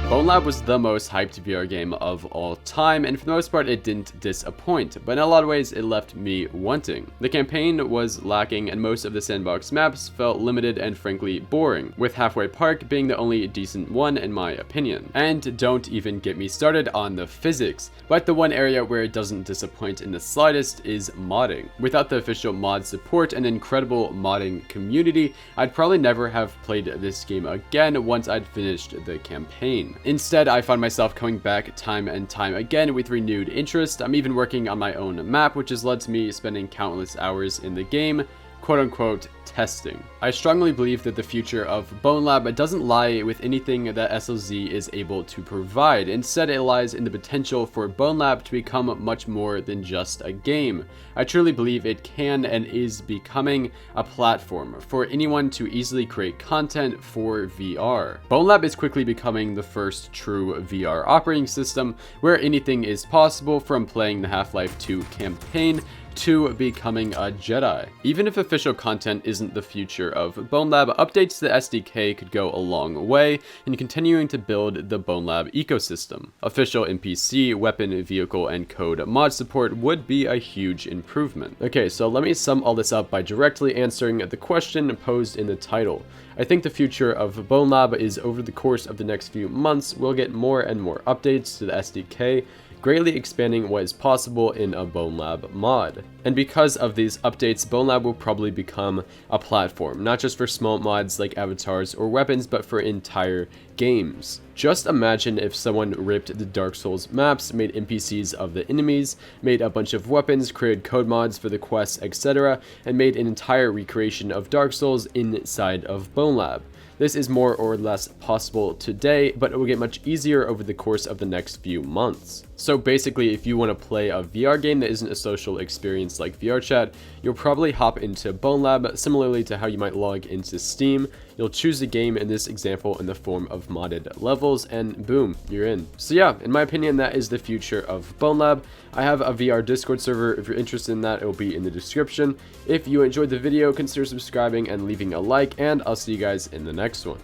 BONELAB was the most hyped VR game of all time, and for the most part it didn't disappoint, but in a lot of ways it left me wanting. The campaign was lacking and most of the sandbox maps felt limited and frankly boring, with Halfway Park being the only decent one in my opinion. And don't even get me started on the physics, but the one area where it doesn't disappoint in the slightest is modding. Without the official mod support and incredible modding community, I'd probably never have played this game again once I'd finished the campaign. Instead, I find myself coming back time and time again with renewed interest. I'm even working on my own map, which has led to me spending countless hours in the game, quote-unquote, testing. I strongly believe that the future of BONELAB doesn't lie with anything that SLZ is able to provide. Instead, it lies in the potential for BONELAB to become much more than just a game. I truly believe it can and is becoming a platform for anyone to easily create content for VR. BONELAB is quickly becoming the first true VR operating system where anything is possible, from playing the Half-Life 2 campaign to becoming a Jedi. Even if official content isn't the future of BONELAB, updates to the SDK could go a long way in continuing to build the BONELAB ecosystem. Official NPC, weapon, vehicle, and code mod support would be a huge improvement. Okay, so let me sum all this up by directly answering the question posed in the title. I think the future of BONELAB is over the course of the next few months, we'll get more and more updates to the SDK, greatly expanding what is possible in a BONELAB mod. And because of these updates, BONELAB will probably become a platform, not just for small mods like avatars or weapons, but for entire games. Just imagine if someone ripped the Dark Souls maps, made NPCs of the enemies, made a bunch of weapons, created code mods for the quests, etc., and made an entire recreation of Dark Souls inside of BONELAB. This is more or less possible today, but it will get much easier over the course of the next few months. So basically, if you want to play a VR game that isn't a social experience like VRChat, you'll probably hop into BONELAB, similarly to how you might log into Steam. You'll choose a game, in this example, in the form of modded levels, and boom, you're in. So yeah, in my opinion, that is the future of BONELAB. I have a VR Discord server. If you're interested in that, it will be in the description. If you enjoyed the video, consider subscribing and leaving a like, and I'll see you guys in the next one.